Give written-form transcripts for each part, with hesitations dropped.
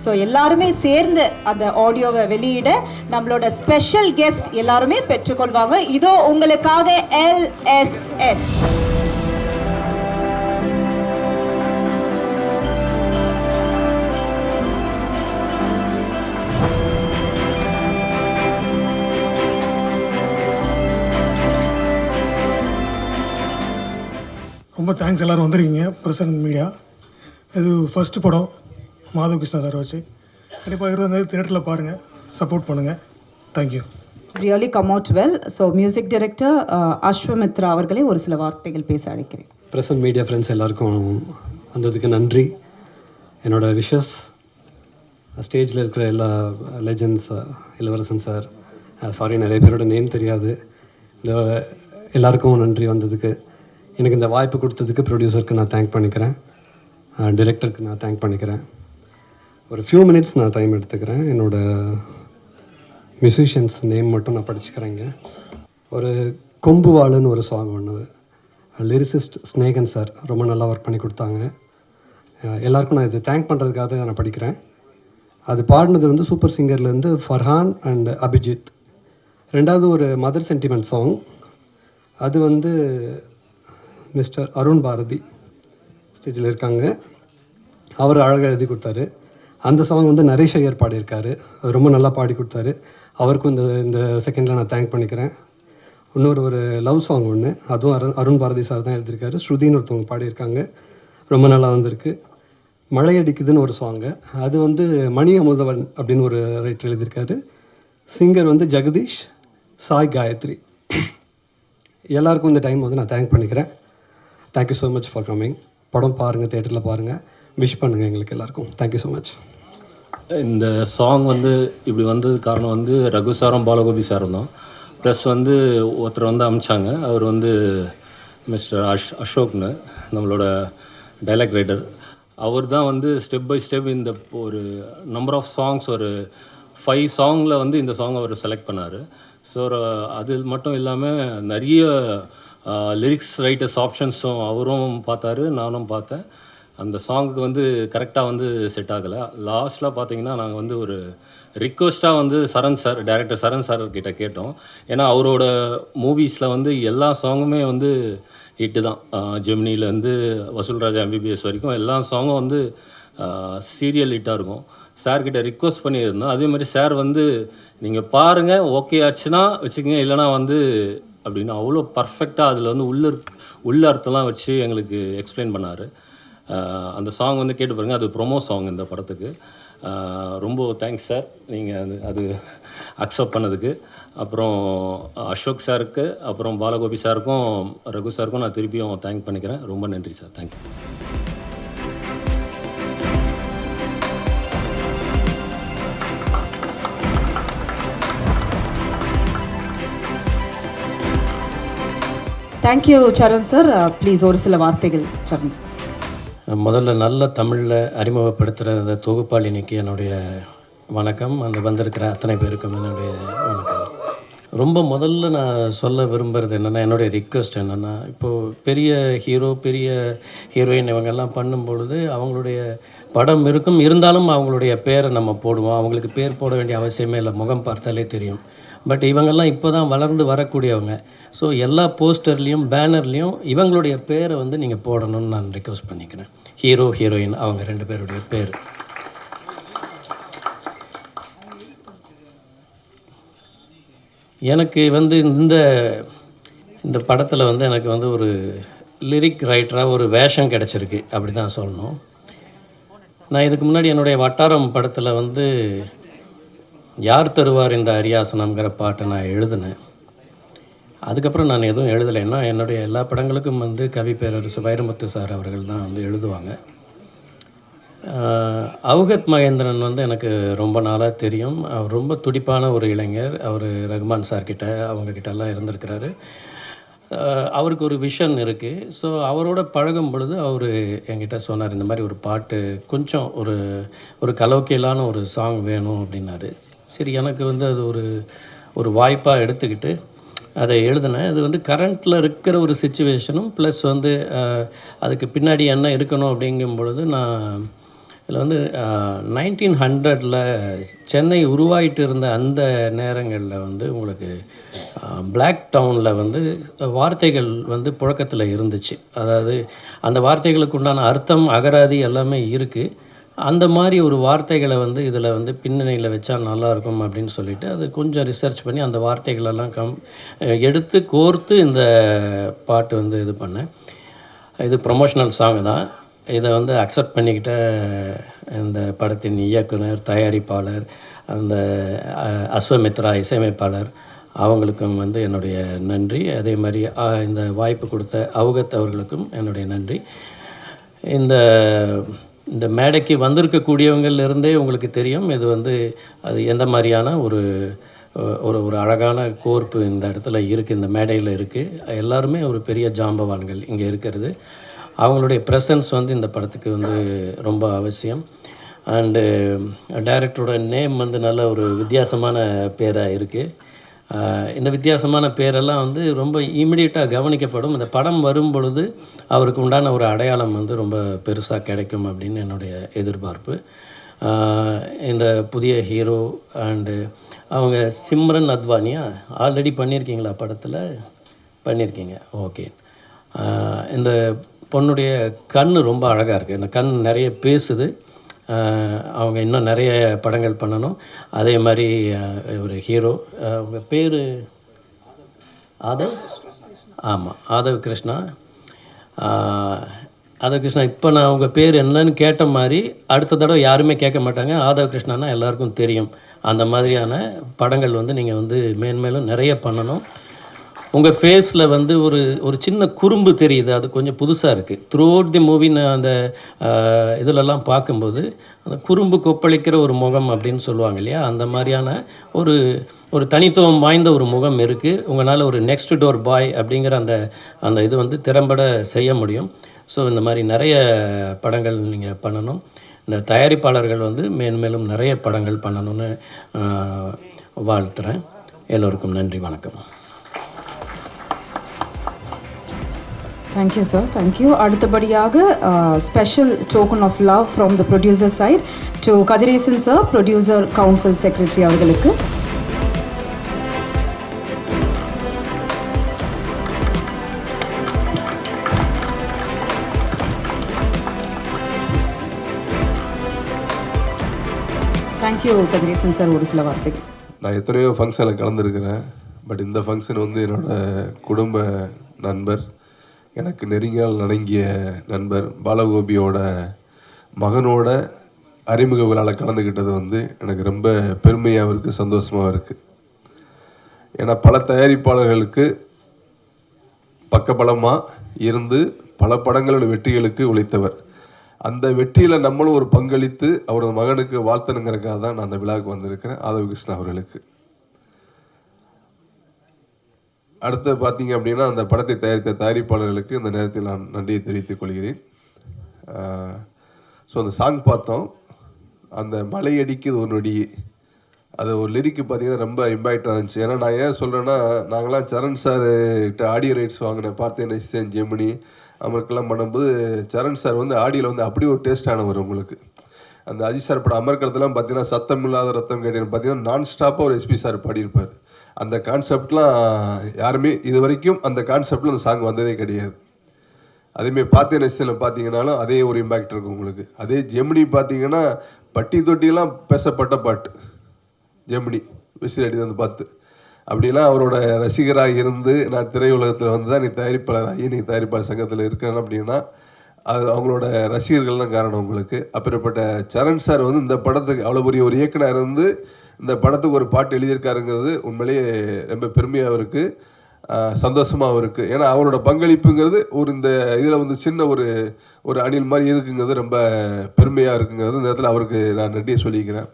So எல்லாருமே சேர்ந்து அந்த ஆடியோவை வெளியிட நம்மளோட ஸ்பெஷல் கெஸ்ட் எல்லாருமே பெற்றுக்கொள்வாங்க. இதோ உங்களுக்காக LSS. ரொம்ப தேங்க்ஸ் எல்லோரும் வந்திருக்கீங்க. பிரசன்ட் மீடியா இது ஃபஸ்ட்டு படம் மாதவ் கிருஷ்ணா சார் வச்சு. கண்டிப்பாக 20 தியேட்டரில் பாருங்கள், சப்போர்ட் பண்ணுங்கள். Thank you. Really come out well. So music director Ashwamithra அவர்களே ஒரு சில வார்த்தைகள் பேச அழைக்கிறேன். பிரசன்ட் மீடியா ஃப்ரெண்ட்ஸ் எல்லாருக்கும் வந்ததுக்கு நன்றி. என்னோடய விஷஸ் ஸ்டேஜில் இருக்கிற எல்லா லெஜண்ட்ஸ், இளவரசன் சார், சாரி நிறைய பேரோட நேம் தெரியாது, இந்த எல்லாருக்கும் நன்றி வந்ததுக்கு. எனக்கு இந்த வாய்ப்பு கொடுத்ததுக்கு ப்ரொடியூசருக்கு நான் தேங்க் பண்ணிக்கிறேன், டிரெக்டருக்கு நான் தேங்க் பண்ணிக்கிறேன். ஒரு ஃபியூ மினிட்ஸ் நான் டைம் எடுத்துக்கிறேன். என்னோடய மியூசிஷியன்ஸ் நேம் மட்டும் நான் படிச்சுக்கிறேங்க. ஒரு கொம்புவாளுன்னு ஒரு சாங் ஒன்று, லிரிசிஸ்ட் ஸ்னேகன் சார் ரொம்ப நல்லா ஒர்க் பண்ணி கொடுத்தாங்க. எல்லாருக்கும் நான் இது தேங்க் பண்ணுறதுக்காக நான் படிக்கிறேன். அது பாடினது வந்து சூப்பர் சிங்கர்லேருந்து ஃபர்ஹான் அண்ட் அபிஜித். ரெண்டாவது ஒரு மதர் சென்டிமெண்ட் சாங், அது வந்து மிஸ்டர் அருண் பாரதி ஸ்டேஜில் இருக்காங்க, அவர் அழகாக எழுதி கொடுத்தாரு. அந்த சாங் வந்து நரேஷ் ஐயர் பாடியிருக்காரு, அது ரொம்ப நல்லா பாடி கொடுத்தாரு. அவருக்கும் இந்த செகண்டில் நான் தேங்க் பண்ணிக்கிறேன். ஒரு லவ் சாங் ஒன்று, அதுவும் அருண் பாரதி சார் தான் எழுதியிருக்காரு. ஸ்ருதின்னு ஒருத்தவங்க பாடியிருக்காங்க, ரொம்ப நல்லா வந்திருக்கு. மழை அடிக்குதுன்னு ஒரு சாங்கு, அது வந்து மணி அமுதவன் அப்படின்னு ஒரு ரைட்டர் எழுதியிருக்காரு. சிங்கர் வந்து ஜெகதீஷ், சாய் காயத்ரி. எல்லாருக்கும் இந்த டைம் வந்து நான் தேங்க் பண்ணிக்கிறேன். Thank you so much for coming. படம் பாருங்கள், தேட்டரில் பாருங்கள், விஷ் பண்ணுங்கள் எங்களுக்கு எல்லாருக்கும். Thank you so much. இந்த சாங் வந்து இப்படி வந்தது காரணம் வந்து ரகு சாரும் பாலகோபி சாரும் தான். ப்ளஸ் வந்து ஒருத்தர் வந்து அமிச்சாங்க, அவர் வந்து மிஸ்டர் அசோக்னு, நம்மளோட டைலாக் ரைட்டர். அவர் தான் வந்து ஸ்டெப் பை ஸ்டெப் இந்த ஒரு நம்பர் ஆஃப் சாங்ஸ், ஒரு 5 சாங்கில் வந்து இந்த சாங் அவர் செலக்ட் பண்ணார். ஸோ அது மட்டும் இல்லாமல் நிறைய லிரிக்ஸ் ரைட்டர்ஸ் ஆப்ஷன்ஸும் அவரும் பார்த்தாரு, நானும் பார்த்தேன். அந்த சாங்குக்கு வந்து கரெக்டாக வந்து செட் ஆகலை. லாஸ்ட்டில் பார்த்தீங்கன்னா நாங்கள் வந்து ஒரு ரிக்வெஸ்ட்டாக வந்து சரண் சார், டைரக்டர் சரண் சார் கிட்ட கேட்டோம். ஏன்னா அவரோட மூவிஸில் வந்து எல்லா சாங்குமே வந்து ஹிட்டு தான். ஜெமினிலேருந்து வசூல்ராஜா MBBS வரைக்கும் எல்லா சாங்கும் வந்து சீரியல் ஹிட்டாக இருக்கும். சார்கிட்ட ரிக்வெஸ்ட் பண்ணியிருந்தோம். அதேமாதிரி சார் வந்து நீங்கள் பாருங்கள், ஓகே ஆச்சுன்னா வச்சுக்கோங்க, இல்லைனா வந்து அப்படின்னு அவ்வளோ பர்ஃபெக்டாக அதில் வந்து உள்ள அர்த்தம்லாம் வச்சு எங்களுக்கு எக்ஸ்பிளைன் பண்ணார். அந்த சாங் வந்து கேட்டு பாருங்கள், அது ப்ரொமோ சாங் இந்த படத்துக்கு. ரொம்ப தேங்க்ஸ் சார், நீங்கள் அது அக்செப்ட் பண்ணதுக்கு. அப்புறம் அசோக் சாருக்கு, அப்புறம் பாலகோபி சாருக்கும், ரகு சாருக்கும் நான் திருப்பியும் தேங்க் பண்ணிக்கிறேன். ரொம்ப நன்றி sir, thank you. Thank you Charan sir. Please ஒரு சில வார்த்தைகள் சரண் சார். முதல்ல நல்ல தமிழில் அறிமுகப்படுத்துகிற அந்த தொகுப்பாளினிக்கு என்னுடைய வணக்கம். அந்த வந்திருக்கிற அத்தனை பேருக்கும் என்னுடைய வணக்கம். ரொம்ப முதல்ல நான் சொல்ல விரும்புகிறது என்னென்னா, என்னுடைய ரிக்வெஸ்ட் என்னென்னா, இப்போது பெரிய ஹீரோ, பெரிய ஹீரோயின் இவங்கெல்லாம் பண்ணும்பொழுது அவங்களுடைய படம் இருக்கும், இருந்தாலும் அவங்களுடைய பேரை நம்ம போடுவோம். அவங்களுக்கு பேர் போட வேண்டிய அவசியமே இல்லை, முகம் பார்த்தாலே தெரியும். பட் இவங்கெல்லாம் இப்போ தான் வளர்ந்து வரக்கூடியவங்க. ஸோ எல்லா போஸ்டர்லேயும் பேனர்லேயும் இவங்களுடைய பேரை வந்து நீங்கள் போடணும்னு நான் ரிக்வெஸ்ட் பண்ணிக்கிறேன். ஹீரோ, ஹீரோயின் அவங்க 2 பேருடைய பேர். எனக்கு வந்து இந்த படத்தில் வந்து எனக்கு வந்து ஒரு லிரிக் ரைட்டராக ஒரு வேஷம் கிடச்சிருக்கு, அப்படி தான் சொல்லணும். நான் இதுக்கு முன்னாடி என்னுடைய வட்டாரம் படத்தில் வந்து யார் தருவார் இந்த அரியாசனம்ங்கிற பாட்டை நான் எழுதினேன். அதுக்கப்புறம் நான் எதுவும் எழுதலைன்னா, என்னுடைய எல்லா படங்களுக்கும் வந்து கவி பேரரசு வைரமுத்து சார் அவர்கள் தான் வந்து எழுதுவாங்க. அவுகத் மகேந்திரன் வந்து எனக்கு ரொம்ப நாளாக தெரியும். அவர் ரொம்ப துடிப்பான ஒரு இளைஞர். அவர் ரகுமான் சார்கிட்ட அவங்கக்கிட்டலாம் இருந்திருக்கிறாரு. அவருக்கு ஒரு விஷன் இருக்குது. ஸோ அவரோட பழகும் பொழுது அவர் என்கிட்ட சொன்னார், இந்த மாதிரி ஒரு பாட்டு கொஞ்சம் ஒரு கலோக்கியலான ஒரு சாங் வேணும் அப்படின்னாரு. சரி, எனக்கு வந்து அது ஒரு வாய்ப்பாக எடுத்துக்கிட்டு அதை எழுதினேன். அது வந்து கரண்ட்டில் இருக்கிற ஒரு சிச்சுவேஷனும் ப்ளஸ் வந்து அதுக்கு பின்னாடி என்ன இருக்கணும் அப்படிங்கும் பொழுது நான் இதில் வந்து 1900 சென்னை உருவாயிட்டு இருந்த அந்த நேரங்களில் வந்து உங்களுக்கு பிளாக் டவுனில் வந்து வார்த்தைகள் வந்து புழக்கத்தில் இருந்துச்சு. அதாவது அந்த வார்த்தைகளுக்கு உண்டான அர்த்தம், அகராதி எல்லாமே இருக்குது. அந்த மாதிரி ஒரு வார்த்தைகளை வந்து இதில் வந்து பின்னணியில் வச்சா நல்லாயிருக்கும் அப்படின்னு சொல்லிட்டு அது கொஞ்சம் ரிசர்ச் பண்ணி அந்த வார்த்தைகளெல்லாம் எடுத்து கோர்த்து இந்த பாட்டு வந்து இது பண்ணேன். இது ப்ரொமோஷனல் சாங் தான். இதை வந்து அக்செப்ட் பண்ணிக்கிட்ட இந்த படத்தின் இயக்குனர், தயாரிப்பாளர், அந்த அஸ்வமித்ரா இசையமைப்பாளர் அவங்களுக்கும் வந்து என்னுடைய நன்றி. அதே மாதிரி இந்த வாய்ப்பு கொடுத்த அவுகத் அவர்களுக்கும் என்னுடைய நன்றி. இந்த மேடைக்கு வந்திருக்கக்கூடியவங்கள்லேருந்தே உங்களுக்கு தெரியும் இது வந்து அது எந்த மாதிரியான ஒரு ஒரு ஒரு அழகான கோர்ப்பு இந்த இடத்துல இருக்குது, இந்த மேடையில் இருக்குது. எல்லாருமே ஒரு பெரிய ஜாம்பவான்கள் இங்கே இருக்கிறது. அவங்களுடைய ப்ரெசன்ஸ் வந்து இந்த படத்துக்கு வந்து ரொம்ப அவசியம். அண்டு டைரக்டரோட நேம் வந்து நல்ல ஒரு வித்தியாசமான பேராக இருக்குது. இந்த வித்தியாசமான பேரெல்லாம் வந்து ரொம்ப இமிடியேட்டாக கவனிக்கப்படும். இந்த படம் வரும் பொழுது அவருக்கு உண்டான ஒரு அடையாளம் வந்து ரொம்ப பெருசாக கிடைக்கும் அப்படின்னு என்னுடைய எதிர்பார்ப்பு. இந்த புதிய ஹீரோ அண்டு அவங்க சிம்ரன் அத்வானியா ஆல்ரெடி பண்ணியிருக்கீங்களா படத்தில்? பண்ணியிருக்கீங்க, ஓகே. இந்த பொண்ணுடைய கண் ரொம்ப அழகாக இருக்குது. இந்த கண் நிறைய பேசுது. அவங்க இன்னும் நிறைய படங்கள் பண்ணணும். அதே மாதிரி ஒரு ஹீரோ, அவங்க பேர் ஆதவ், ஆமாம் ஆதவ் கிருஷ்ணா. ஆதவ் கிருஷ்ணா இப்போ நான் அவங்க பேர் என்னன்னு கேட்ட மாதிரி அடுத்த தடவை யாருமே கேட்க மாட்டாங்க. ஆதவ் கிருஷ்ணானா எல்லாருக்கும் தெரியும். அந்த மாதிரியான படங்கள் வந்து நீங்கள் வந்து மேன்மேலும் நிறைய பண்ணணும். உங்கள் ஃபேஸில் வந்து ஒரு சின்ன குறும்பு தெரியுது, அது கொஞ்சம் புதுசாக இருக்குது. த்ரூ அவுட் தி மூவி நான் அந்த இதிலெல்லாம் பார்க்கும்போது அந்த குறும்பு கொப்பளிக்கிற ஒரு முகம் அப்படின்னு சொல்லுவாங்க இல்லையா, அந்த மாதிரியான ஒரு தனித்துவம் வாய்ந்த ஒரு முகம் இருக்குது. உங்களால் ஒரு நெக்ஸ்ட் டோர் பாய் அப்படிங்கிற அந்த இது வந்து திறம்பட செய்ய முடியும். ஸோ இந்த மாதிரி நிறைய படங்கள் நீங்கள் பண்ணணும். இந்த தயாரிப்பாளர்கள் வந்து மேன்மேலும் நிறைய படங்கள் பண்ணணும்னு வாழ்த்துறேன். எல்லோருக்கும் நன்றி, வணக்கம். Thank you sir, thank you. அடுத்தபடியாக special token of love from the producer side to Kathiresan sir, producer council secretary அவர்களுக்கு. Thank you Kathiresan sir. ஒரு சில வார்த்தைகள். நான் எத்தனையோ ஃபங்க்ஷனில் கலந்துருக்கிறேன். பட் இந்த ஃபங்க்ஷன் வந்து என்னோடய குடும்ப நண்பர், எனக்கு நெருங்கியால் நடுங்கிய நண்பர் பாலகோபியோட மகனோட அறிமுக விழாவில் கலந்துக்கிட்டது வந்து எனக்கு ரொம்ப பெருமையாகவும் இருக்குது, சந்தோஷமாகவும் இருக்குது. ஏன்னா பல தயாரிப்பாளர்களுக்கு பக்கபலமாக இருந்து பல படங்களோட வெற்றிகளுக்கு உழைத்தவர். அந்த வெற்றியில் நம்மளும் ஒரு பங்களித்து அவரது மகனுக்கு வாழ்த்தணுங்கிறதுக்காக தான் நான் அந்த விழாவுக்கு வந்திருக்கிறேன். ஆதவ் கிருஷ்ணா அவர்களுக்கு. அடுத்து பார்த்தீங்க அப்படின்னா அந்த படத்தை தயாரித்த தயாரிப்பாளர்களுக்கு இந்த நேரத்தில் நான் நன்றியை தெரிவித்துக் கொள்கிறேன். ஸோ அந்த சாங் பார்த்தோம், அந்த மலை அடிக்குது ஒரு நொடி, அது ஒரு லிரிக்கு பார்த்தீங்கன்னா ரொம்ப இம்பாக்டாக இருந்துச்சு. ஏன்னா நான் ஏன் சொல்கிறேன்னா, நாங்களாம் சரண் சார் கிட்ட ஆடியோ ரைட்ஸ் வாங்கினேன், பார்த்தேன் நெக்ஸ்ட் ஜெமினி அமர்க்கெல்லாம் பண்ணும்போது சரண் சார் வந்து ஆடியோவில் வந்து அப்படி ஒரு டேஸ்டானவர். உங்களுக்கு அந்த அஜித் சார் படம் அமர்க்கிறதுலாம் பார்த்தீங்கன்னா சத்தம் இல்லாத ரத்தம் கேட்டேன்னு பார்த்தீங்கன்னா நான் ஸ்டாப்பாக ஒரு எஸ்பி சார் பாடியிருப்பார். அந்த கான்செப்ட்லாம் யாருமே இது வரைக்கும் அந்த கான்செப்டில் அந்த சாங் வந்ததே கிடையாது. அதேமாதிரி பார்த்தே நெஸ்டில் பார்த்தீங்கன்னாலும் அதே ஒரு இம்பேக்ட் இருக்கும் உங்களுக்கு. அதே ஜெமினி பார்த்தீங்கன்னா பட்டி தொட்டியெல்லாம் பேசப்பட்ட பாட்டு. ஜெமினி விசில் அடி வந்து பார்த்து அப்படிலாம் அவரோட ரசிகராக இருந்து நான் திரையுலகத்தில் வந்து தான் நீ தயாரிப்பாளர் ஆகி நீ தயாரிப்பாளர் சங்கத்தில் இருக்கிறேன் அப்படின்னா அது அவங்களோட ரசிகர்கள் தான் காரணம் உங்களுக்கு. அப்படிப்பட்ட சரண் சார் வந்து இந்த படத்துக்கு அவ்வளோ பெரிய ஒரு இயக்குனர் இருந்து இந்த படத்துக்கு ஒரு பாட்டு எழுதியிருக்காருங்கிறது உண்மையிலேயே ரொம்ப பெருமையாக இருக்குது, சந்தோஷமாகவும் இருக்குது. ஏன்னா அவரோட பங்களிப்புங்கிறது இந்த இதில் வந்து சின்ன ஒரு அணில் மாதிரி இருக்குங்கிறது ரொம்ப பெருமையாக இருக்குங்கிறது இந்த இடத்துல அவருக்கு நான் நன்றியை சொல்லிக்கிறேன்.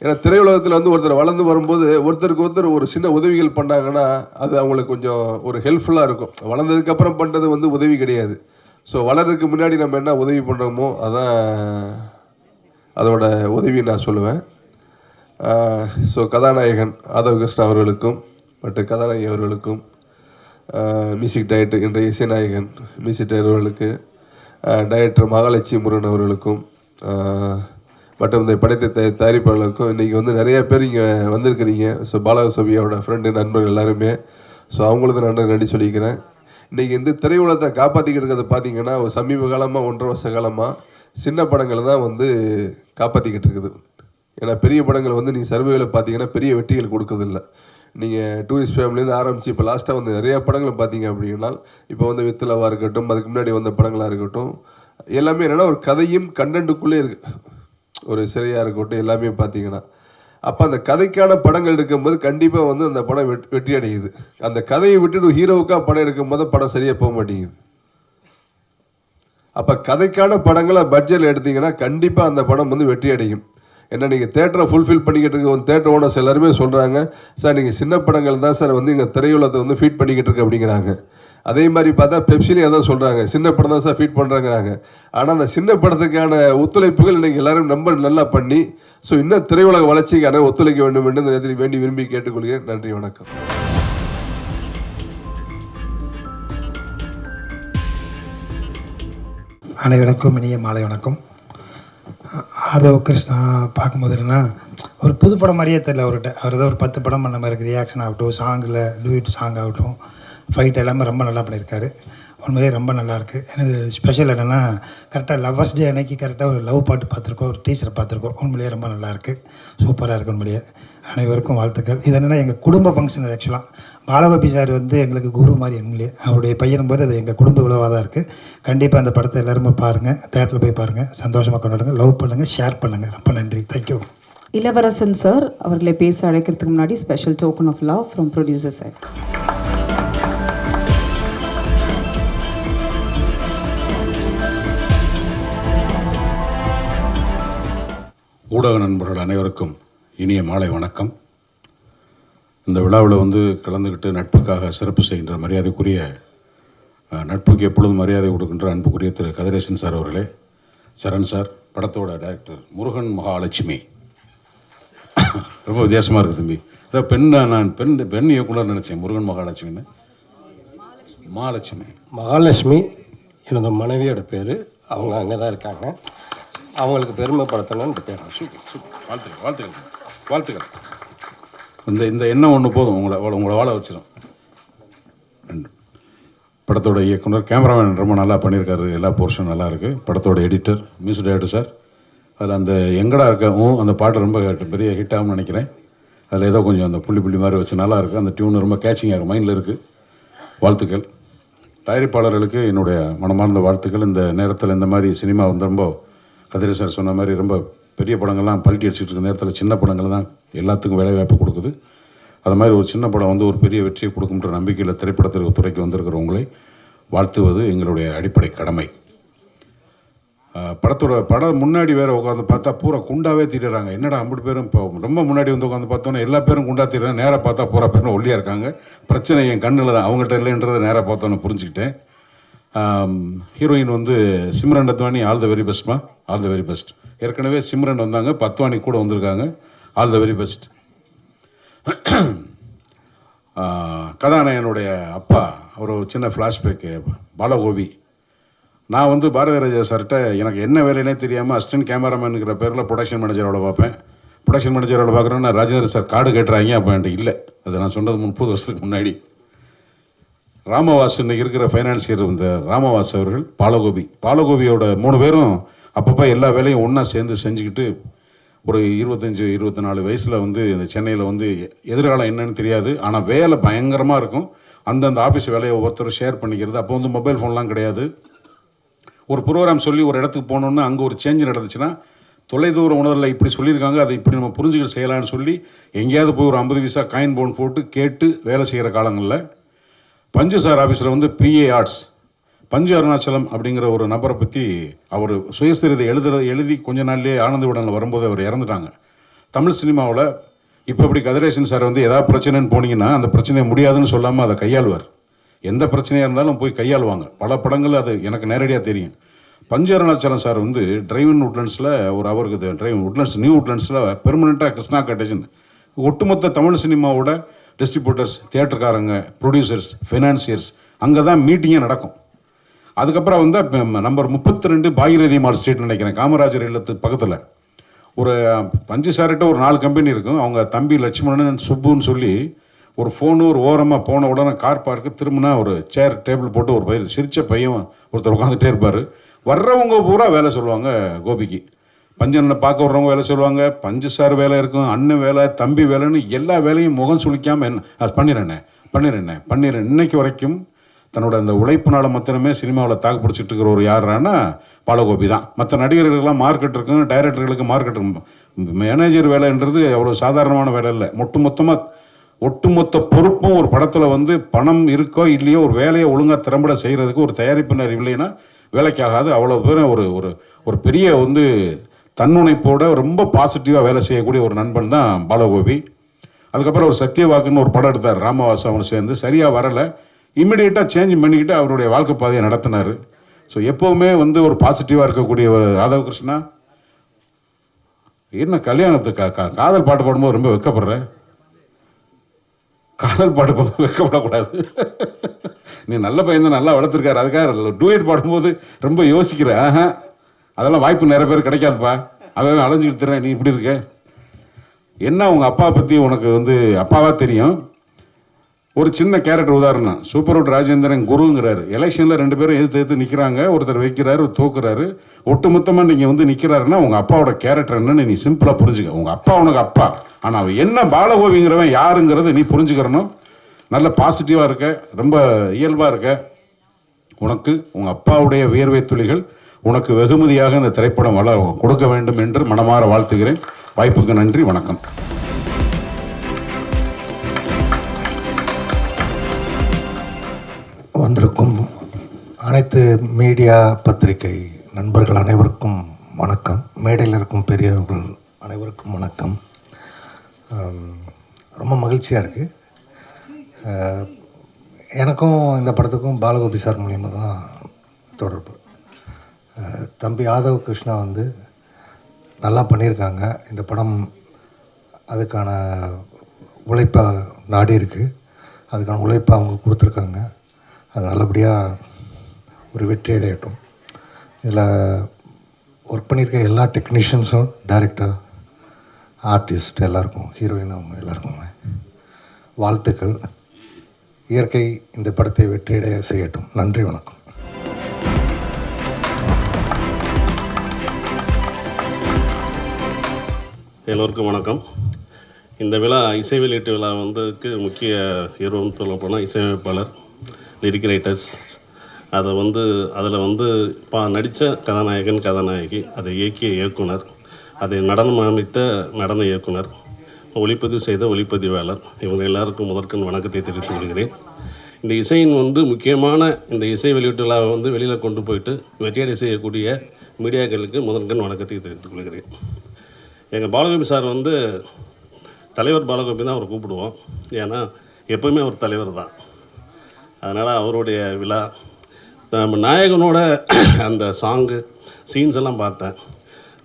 ஏன்னா திரையுலகத்தில் வந்து ஒருத்தர் வளர்ந்து வரும்போது ஒருத்தருக்கு ஒருத்தர் ஒரு சின்ன உதவிகள் பண்ணாங்கன்னா அது அவங்களுக்கு கொஞ்சம் ஒரு ஹெல்ப்ஃபுல்லாக இருக்கும். வளர்ந்ததுக்கப்புறம் பண்ணுறது வந்து உதவி கிடையாது. ஸோ வளர்றதுக்கு முன்னாடி நம்ம என்ன உதவி பண்ணுறோமோ அதான் அதோட உதவின்னு நான் சொல்லுவேன். ஸோ கதாநாயகன் ஆதவ் கிருஷ்ணா அவர்களுக்கும் மற்றும் கதாநாயகி அவர்களுக்கும், மியூசிக் டைரக்டர் இன்றைய இசைநாயகன் மியூசிக் டைரக்டர் அவர்களுக்கு, டைரக்டர் மகாலட்சுமி முருகன் அவர்களுக்கும், மற்றும் இந்த படத்தை தயாரிப்பாளருக்கும் இன்றைக்கி வந்து நிறைய பேர் இங்கே வந்திருக்கிறீங்க. ஸோ பாலகோபியோட ஃப்ரெண்டு நண்பர்கள் எல்லாருமே, ஸோ அவங்களுக்கு நன்றி சொல்லிக்கிறேன். இன்றைக்கி இந்த திரையுலகத்தை காப்பாற்றிக்கிட்டு இருக்கிறது பார்த்தீங்கன்னா ஒரு சமீப காலமாக 1.5 வருஷ காலமாக சின்ன படங்கள் தான் வந்து காப்பாற்றிக்கிட்டு இருக்குது. ஏன்னா பெரிய படங்கள் வந்து நீங்கள் சர்வேவில் பார்த்தீங்கன்னா பெரிய வெற்றிகள் கொடுக்குறதில்ல. நீங்கள் டூரிஸ்ட் ஃபேமிலியிலேருந்து ஆரம்பித்து இப்போ லாஸ்ட்டாக வந்து நிறையா படங்கள் பார்த்தீங்க அப்படின்னா, இப்போ வந்து வித்துலவாக இருக்கட்டும், அதுக்கு முன்னாடி வந்த படங்களாக இருக்கட்டும், எல்லாமே என்னென்னா ஒரு கதையும் கண்டென்ட்டுக்குள்ளே இருக்குது. ஒரு சிறையாக இருக்கட்டும், எல்லாமே பார்த்தீங்கன்னா அப்போ அந்த கதைக்கான படங்கள் எடுக்கும்போது கண்டிப்பாக வந்து அந்த படம் வெற்றி அடையுது. அந்த கதையை விட்டுட்டு ஹீரோவுக்காக படம் எடுக்கும்போது படம் சரியாக போக மாட்டேங்குது. அப்போ கதைக்கான படங்களை பட்ஜெட்டில் எடுத்தீங்கன்னா கண்டிப்பாக அந்த படம் வந்து வெற்றி அடையும். ஏன்னா நீங்கள் தேட்டரை ஃபுல்ஃபில் பண்ணிக்கிட்டு இருக்க தேட்டர் ஓனர்ஸ் எல்லாருமே சொல்கிறாங்க, சார் நீங்கள் சின்ன படங்கள் தான் சார் வந்து இங்கே திரையுலகத்தை வந்து ஃபீட் பண்ணிக்கிட்டு இருக்கு அப்படிங்கிறாங்க. அதே மாதிரி பார்த்தா பெப்சிலையும் அதான் சொல்கிறாங்க, சின்ன படம் தான் சார் ஃபீட் பண்ணுறாங்கிறாங்க. ஆனால் அந்த சின்ன படத்துக்கான ஒத்துழைப்புகள் இன்றைக்கி எல்லோரும் ரொம்ப நல்லா பண்ணி, ஸோ இன்னும் திரையுலக வளர்ச்சிக்கான ஒத்துழைக்க வேண்டும் என்று இந்த நேரத்தில் வேண்டி விரும்பி கேட்டுக்கொள்கிறேன். நன்றி, வணக்கம். அனைவருக்கும் இனிய மாலை வணக்கம். ஆதவ் கிருஷ்ணா பார்க்கும்போது என்னன்னா ஒரு புது படம் மாதிரியே தெரியல அவர்கிட்ட. அவர் ஏதோ ஒரு 10 படம் பண்ண மாதிரி இருக்குது. ரியாக்ஷன் ஆகட்டும், சாங்கில் டூயிட் சாங் ஆகட்டும், ஃபைட் எல்லாமே ரொம்ப நல்லா பண்ணியிருக்காரு. உண்மையிலே ரொம்ப நல்லாயிருக்கு. எனக்கு ஸ்பெஷல் என்னென்னா கரெக்டாக லவ்வர்ஸ் டே அன்னைக்கு கரெக்டாக ஒரு லவ் பாட்டு பார்த்துருக்கோம், ஒரு டீச்சர் பார்த்துருக்கோம். உண்மையிலேயே ரொம்ப நல்லாயிருக்கு, சூப்பராக இருக்குது. உண்மையிலேயே அனைவருக்கும் வாழ்த்துக்கள். இது என்னென்னா எங்கள் குடும்ப ஃபங்க்ஷன். ஆக்சுவலாக பாலகோபி சார் வந்து எங்களுக்கு குரு மாதிரி. உண்மையிலேயே அவருடைய பையனும் போது அது எங்கள் குடும்ப விழாவாக தான் இருக்குது. கண்டிப்பாக அந்த படத்தை எல்லாருமே பாருங்கள், தேட்டரில் போய் பாருங்கள், சந்தோஷமாக கொண்டாடுங்க, லவ் பண்ணுங்கள், ஷேர் பண்ணுங்கள். ரொம்ப நன்றி, தேங்க்யூ. இளவரசன் சார் அவர்களை பேச அழைக்கிறதுக்கு முன்னாடி special token of love from producer sir. ஊடக நண்பர்கள் அனைவருக்கும் இனிய மாலை வணக்கம். இந்த விழாவில் வந்து கலந்துக்கிட்டு நட்புக்காக சிறப்பு செய்கின்ற மரியாதைக்குரிய, நட்புக்கு எப்பொழுதும் மரியாதை கொடுக்கின்ற அன்புக்குரிய திரு கதிரேசன் சார் அவர்களே, சரண் சார், படத்தோட டைரக்டர் முருகன் மகாலட்சுமி. ரொம்ப வித்தியாசமாக இருக்குது தம்பி. இதை நான் பெண் இயக்குனர் நினச்சேன், முருகன் மகாலட்சுமின்னு. மகாலட்சுமி எனது மனைவியோட பேர். அவங்க அங்கே தான் இருக்காங்க. அவங்களுக்கு பெருமைப்படுத்தணும்னு பேர். சூப்பர் சூப்பர், வாழ்த்துக்கள் வாழ்த்துக்கள். இந்த எண்ணம் ஒன்று போதும், உங்களை வாழ வச்சிடும். படத்தோட இயக்குனர், கேமராமேன் ரொம்ப நல்லா பண்ணியிருக்காரு, எல்லா போர்ஷன் நல்லா இருக்குது. படத்தோட எடிட்டர், மியூசிக் டைரக்டர் சார். அதில் அந்த எங்கடா இருக்கவும் அந்த பாட்டு ரொம்ப பெரிய ஹிட் ஆகும்னு நினைக்கிறேன். அதில் ஏதோ கொஞ்சம் அந்த புள்ளி மாதிரி வச்சு நல்லா இருக்குது. அந்த டியூன் ரொம்ப கேட்சிங்காக இருக்கும், மைண்டில் இருக்குது. வாழ்த்துக்கள். தயாரிப்பாளர்களுக்கு என்னுடைய மனமார்ந்த வாழ்த்துக்கள். இந்த நேரத்தில் இந்த மாதிரி சினிமா வந்து ரொம்ப கதிரே சார் சொன்ன மாதிரி ரொம்ப பெரிய படங்கள்லாம் பல்ட்டி அடிச்சுட்டு இருக்க நேரத்தில் சின்ன படங்கள் தான் எல்லாத்துக்கும் வேலைவாய்ப்பு கொடுக்குது. அது மாதிரி ஒரு சின்ன படம் வந்து ஒரு பெரிய வெற்றியை கொடுக்குன்ற நம்பிக்கையில் திரைப்படத்திற்கு துறைக்கு வந்திருக்கிறவங்களை வாழ்த்துவது எங்களுடைய அடிப்படை கடமை. படம் முன்னாடி வேறு உட்காந்து பார்த்தா பூரா குண்டாவே தீர்றாங்க. என்னடா 50 பேரும் இப்போ ரொம்ப முன்னாடி வந்து உட்காந்து பார்த்தோன்னே எல்லா பேரும் குண்டா தீர்றாங்க. நேராக பார்த்தா பூரா பேரும் ஒல்லியாக இருக்காங்க. பிரச்சனை என் கண்ணில் தான், அவங்கள்ட்ட இல்லைன்றதை நேராக பார்த்தோன்னு புரிஞ்சுக்கிட்டேன். ஹீரோயின் வந்து Simran Advani, all the very பெஸ்ட்மா, ஆல் த வெரி பெஸ்ட். ஏற்கனவே சிம்ரன் வந்தாங்க, பத்வானி கூட வந்திருக்காங்க, ஆல் த வெரி பெஸ்ட். கதாநாயகனுடைய அப்பா ஒரு சின்ன ஃப்ளாஷ்பேக்கு, பாலகோபி. நான் வந்து பாரதி ராஜா சார்கிட்ட எனக்கு என்ன வேலைன்னே தெரியாமல் அசிஸ்டன்ட் கேமராமேனுங்கிற பேரில் ப்ரொடக்ஷன் மேனேஜரோட பார்ப்பேன். ப்ரொடக்ஷன் மேனேஜரோட பார்க்குறேன்னா ராஜேந்திர சார் கார்டு கேட்டுறாங்க. அப்போ என்கிட்ட இல்லை. அது நான் சொன்னது 30 வருஷத்துக்கு முன்னாடி. ராமவாஸ் இன்னைக்கு இருக்கிற ஃபைனான்சியர் இந்த ராமவாஸ் அவர்கள், பாலகோபியோட 3 பேரும் அப்பப்போ எல்லா வேலையும் ஒன்றா சேர்ந்து செஞ்சுக்கிட்டு ஒரு 25-24 வயசில் வந்து இந்த சென்னையில் வந்து எதிர்காலம் என்னன்னு தெரியாது, ஆனால் வேலை பயங்கரமாக இருக்கும். அந்தந்த ஆஃபீஸ் வேலையை ஒவ்வொருத்தரும் ஷேர் பண்ணிக்கிறது. அப்போ வந்து மொபைல் ஃபோன்லாம் கிடையாது. ஒரு ப்ரோக்ராம் சொல்லி ஒரு இடத்துக்கு போனோன்னா அங்கே ஒரு சேஞ்ச் நடந்துச்சுன்னா தொலைதூர உணர்வில் இப்படி சொல்லியிருக்காங்க, அதை இப்படி நம்ம புரிஞ்சுக்கிட்டு செய்யலான்னு சொல்லி எங்கேயாவது போய் ஒரு 50 பைசா காயின் போன் போட்டு கேட்டு வேலை செய்கிற காலங்களில் பஞ்சு சார் ஆஃபீஸில் வந்து பிஏ ஆர்ட்ஸ் பஞ்சு அருணாச்சலம் அப்படிங்கிற ஒரு நபரை பற்றி அவர் சுயசரிதை எழுதி கொஞ்ச நாள்லேயே ஆனந்த விடனில் வரும்போது அவர் இறந்துட்டாங்க. தமிழ் சினிமாவில் இப்போ இப்படி கதிரேசன் சார் வந்து ஏதாவது பிரச்சனைன்னு போனீங்கன்னா அந்த பிரச்சனையை முடியாதுன்னு சொல்லாமல் அதை கையாளுவார். எந்த பிரச்சனையாக இருந்தாலும் போய் கையாளுவாங்க. பல படங்கள் அது எனக்கு நேரடியாக தெரியும். பஞ்சு அருணாச்சலம் சார் வந்து டிரைவன் உட்லண்ட்ஸில் ஒரு அவருக்கு டிரைவன் உட்லண்ட்ஸ் நியூ உட்லண்ட்ஸில் பெர்மனெண்ட்டாக கிருஷ்ணா கட்டேஷன் ஒட்டுமொத்த தமிழ் சினிமாவோட டிஸ்ட்ரிபியூட்டர்ஸ், தியேட்டர்காரங்க, ப்ரொடியூசர்ஸ், ஃபைனான்சியர்ஸ் அங்கே தான் மீட்டிங்கே நடக்கும். அதுக்கப்புறம் வந்து நம்பர் 32 பாகிரதி மால் ஸ்ட்ரீட் நினைக்கிறேன், காமராஜர் இல்லத்துக்கு பக்கத்தில் ஒரு பஞ்சு சார்கிட்ட ஒரு 4 கம்பெனி இருக்கும். அவங்க தம்பி லட்சுமணன் சுப்புன்னு சொல்லி ஒரு ஃபோனு ஒரு ஓரமாக போன உடனே கார் பார்க்கு திரும்பினா ஒரு சேர் டேபிள் போட்டு ஒரு பையன் சிரித்த பையன் ஒருத்தர் உட்காந்துட்டே இருப்பார். வர்றவங்க பூரா வேலை சொல்லுவாங்க கோபிக்கு. பஞ்சனை பார்க்க வர்றவங்க வேலை சொல்லுவாங்க, பஞ்சு சார் வேலை இருக்கும், அண்ணன் வேலை, தம்பி வேலைன்னு எல்லா வேலையும் முகம் சுளிக்காமல் என்ன அது பண்ணிடுறேன் இன்னைக்கு வரைக்கும் தன்னோட அந்த உழைப்புனால மாத்திரமே சினிமாவில் தாக்கு பிடிச்சிட்டு இருக்கிற ஒரு யாருன்னா பாலகோபி தான். மற்ற நடிகர்களுக்கெல்லாம் மார்க்கெட் இருக்குங்க, டைரக்டர்களுக்கு மார்க்கெட் இருக்கும். மேனேஜர் வேலைன்றது அவ்வளோ சாதாரணமான வேலை இல்லை. ஒட்டுமொத்த பொறுப்பும் ஒரு படத்தில் வந்து பணம் இருக்கோ இல்லையோ ஒரு வேலையை ஒழுங்காக திறம்பட செய்கிறதுக்கு ஒரு தயாரிப்பினர் இல்லைன்னா வேலைக்காகாது. அவ்வளோ பேரும் ஒரு பெரிய வந்து தன்னுணைப்போட ரொம்ப பாசிட்டிவாக வேலை செய்யக்கூடிய ஒரு நண்பன் தான் பாலகோபி. அதுக்கப்புறம் ஒரு சத்தியவாக்குன்னு ஒரு படம் எடுத்தார், ராமவாசு அவனு சேர்ந்து. சரியாக வரலை, இம்மிடியேட்டாக சேஞ்ச் பண்ணிக்கிட்டு அவருடைய வாழ்க்கை பாதையை நடத்தினார். ஸோ எப்போவுமே வந்து ஒரு பாசிட்டிவாக இருக்கக்கூடிய ஒரு ராதவ கிருஷ்ணா. என்ன கல்யாணத்துக்கு காதல் பாட்டு பாடும்போது ரொம்ப வெக்கப்படுறேன். காதல் பாட்டு வெக்கப்படக்கூடாது. நீ நல்ல பையன் தான், நல்லா வளர்த்துருக்காரு, அதுக்காக டூயட் பாடும்போது ரொம்ப யோசிக்கிற. அதெல்லாம் வாய்ப்பு நிறைய பேர் கிடைக்காதுப்பா. அவன் அலைஞ்சிக்கிட்டு தரேன், நீ இப்படி இருக்க. என்ன உங்கள் அப்பா பற்றி உனக்கு வந்து அப்பாவாக தெரியும். ஒரு சின்ன கேரக்டர் உதாரணம், சூப்பர்வுட் ராஜேந்திரன் குருங்கிறாரு. எலெக்ஷனில் 2 பேரும் எதிர்த்து நிற்கிறாங்க, ஒருத்தர் வைக்கிறாரு, தோக்குறாரு. ஒட்டுமொத்தமாக நீங்கள் வந்து நிற்கிறாருன்னா உங்கள் அப்பாவோட கேரக்டர் என்னன்னு நீ சிம்பிளாக புரிஞ்சுக்க. உங்கள் அப்பா உனக்கு அப்பா, ஆனால் அவன் என்ன பாலகோபிங்கிறவன் யாருங்கிறது நீ புரிஞ்சுக்கிறணும். நல்ல பாசிட்டிவாக இருக்க, ரொம்ப இயல்பாக இருக்க. உனக்கு உங்கள் அப்பாவுடைய வியர்வை துளிகள் உனக்கு வெகுமதியாக இந்த திரைப்படம் கொடுக்க வேண்டும் என்று மனமாற வாழ்த்துகிறேன். வாய்ப்புக்கு நன்றி, வணக்கம். வந்திருக்கும் அனைத்து மீடியா பத்திரிகை நண்பர்கள் அனைவருக்கும் வணக்கம். மேடையில் இருக்கும் பெரியவர்கள் அனைவருக்கும் வணக்கம். ரொம்ப மகிழ்ச்சியாக இருக்குது. எனக்கும் இந்த படத்துக்கும் பாலகோபி சார் மூலியமாக தான் தொடர்பு. தம்பி ஆதவ் கிருஷ்ணா வந்து நல்லா பண்ணியிருக்காங்க. இந்த படம் அதுக்கான உழைப்பை நாடி இருக்குது, அதுக்கான உழைப்பை அவங்க கொடுத்துருக்காங்க. அது நல்லபடியாக ஒரு வெற்றி அடையட்டும். இதில் ஒர்க் பண்ணியிருக்க எல்லா டெக்னீஷியன்ஸும், டைரக்டர், ஆர்டிஸ்ட் எல்லாருக்கும், ஹீரோயின் அவங்க எல்லாருக்கும் வாழ்த்துக்கள். இயற்கை இந்த படத்தை வெற்றியடைய செய்யட்டும். நன்றி, வணக்கம். எல்லோருக்கும் வணக்கம். இந்த விழா இசை வெளியீட்டு விழா வந்ததுக்கு முக்கிய ஹீரோன்னு சொல்ல போனால் இசையமைப்பாளர், லிரிக் ரைட்டர்ஸ், அதில் நடித்த கதாநாயகி, அதை இயக்கிய இயக்குனர், அதை நடனம் அமைத்த நடன இயக்குனர், ஒளிப்பதிவு செய்த ஒளிப்பதிவாளர், இவங்க எல்லாருக்கும் முதற்கண் வணக்கத்தை தெரிவித்துக் கொள்கிறேன். இந்த இசையின் முக்கியமான இந்த இசை வெளியீட்டு விழாவை வெளியில் கொண்டு போயிட்டு வெற்றியடை செய்யக்கூடிய மீடியாக்களுக்கு முதற்கண் வணக்கத்தை தெரிவித்துக் கொள்கிறேன். எங்கள் பாலகோபி சார் தலைவர் பாலகோபி தான் அவர் கூப்பிடுவோம். ஏன்னா எப்போவுமே அவர் தலைவர் தான். அதனால் அவருடைய விழா, நம்ம நாயகனோட அந்த சாங்கு சீன்ஸ் எல்லாம் பார்த்தேன்.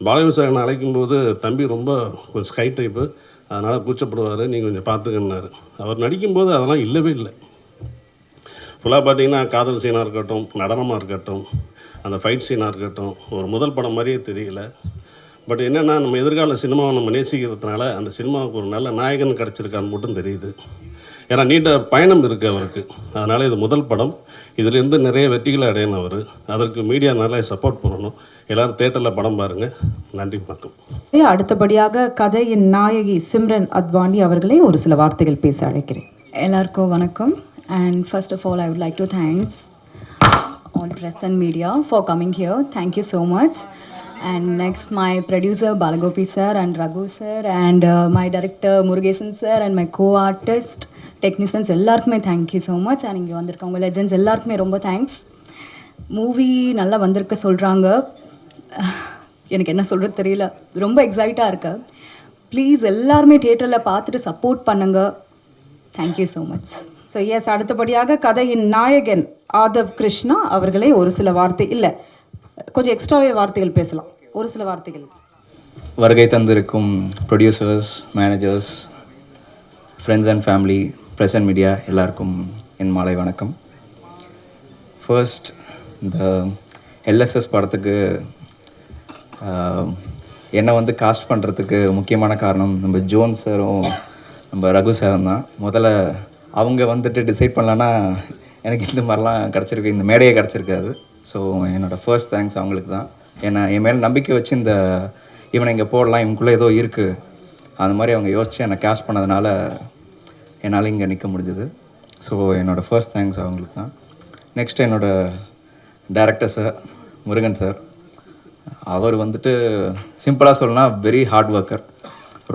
பாலகோபி சார் அழைக்கும்போது தம்பி ரொம்ப கொஞ்சம் ஸ்கை டைப்பு, அதனால் கூச்சப்படுவார், நீங்கள் கொஞ்சம் பார்த்துக்கன்னாரு. அவர் நடிக்கும்போது அதெல்லாம் இல்லவே இல்லை. ஃபுல்லாக பார்த்தீங்கன்னா காதல் சீனாக இருக்கட்டும், நடனமாக இருக்கட்டும், அந்த ஃபைட் சீனாக இருக்கட்டும், ஒரு முதல் படம் மாதிரியே தெரியல. பட் என்னென்னா, நம்ம எதிர்கால சினிமாவை நம்ம நேசிக்கிறதுனால அந்த சினிமாவுக்கு ஒரு நல்ல நாயகன் கிடச்சிருக்கான்னு மட்டும் தெரியுது. ஏன்னா நீண்ட பயணம் இருக்குது அவருக்கு. அதனால் இது முதல் படம், இதிலேருந்து நிறைய வெற்றிகளை அடையணும் அவர். அதற்கு மீடியா நல்லா சப்போர்ட் பண்ணணும். எல்லோரும் தேட்டரில் படம் பாருங்கள். நன்றி, வணக்கம். அடுத்தபடியாக கதையின் நாயகி சிம்ரன் அத்வானி அவர்களை ஒரு சில வார்த்தைகள் பேச அழைக்கிறேன். எல்லாருக்கும் வணக்கம். And first of all, I would like to thanks all press and media for coming here. Thank you so much. And next, my producer Balagopi sir and Raghu sir and my director Murugesan sir and my co-artist technicians எல்லாருக்குமே thank you so much. And இங்கே வந்திருக்கவங்க legends எல்லாருக்குமே ரொம்ப thanks. Movie நல்லா வந்திருக்க சொல்கிறாங்க. எனக்கு என்ன சொல்கிறது தெரியல, ரொம்ப எக்ஸைட்டாக இருக்கு. ப்ளீஸ் எல்லாருமே தியேட்டரில் பார்த்துட்டு சப்போர்ட் பண்ணுங்கள். Thank you so much. So yes, அடுத்தபடியாக கதையின் நாயகன் ஆதவ் கிருஷ்ணா அவர்களை ஒரு சில வார்த்தை, இல்லை கொஞ்சம் எக்ஸ்ட்ராவே வார்த்தைகள் பேசலாம், ஒரு சில வார்த்தைகள். வருகை தந்திருக்கும் producers, managers, friends and family, press and media எல்லாருக்கும் என் மாலை வணக்கம். ஃபர்ஸ்ட், இந்த எல்எஸ்எஸ் படத்துக்கு என்னை வந்து காஸ்ட் பண்ணுறதுக்கு முக்கியமான காரணம் நம்ம ஜோன் சாரும் நம்ம ரகு சாரும் தான். முதல்ல அவங்க வந்துட்டு டிசைட் பண்ணலன்னா எனக்கு இந்த மாதிரிலாம் கிடச்சிருக்கு, இந்த மேடையே கிடச்சிருக்காது. ஸோ என்னோடய ஃபர்ஸ்ட் தேங்க்ஸ் அவங்களுக்கு தான். ஏன்னா என் மேலே நம்பிக்கை வச்சு இவனை இங்கே போடலாம், இவனுக்குள்ளே ஏதோ இருக்குது அந்த மாதிரி அவங்க யோசித்து என்னை கேஸ்ட் பண்ணதுனால என்னால் இங்கே நிற்க முடிஞ்சுது. ஸோ என்னோடய ஃபர்ஸ்ட் தேங்க்ஸ் அவங்களுக்கு தான். நெக்ஸ்ட் என்னோடய டைரக்டர் சார் முருகன் சார். அவர் வந்துட்டு சிம்பிளாக சொல்லணும்னா வெரி ஹார்ட் ஒர்க்கர்.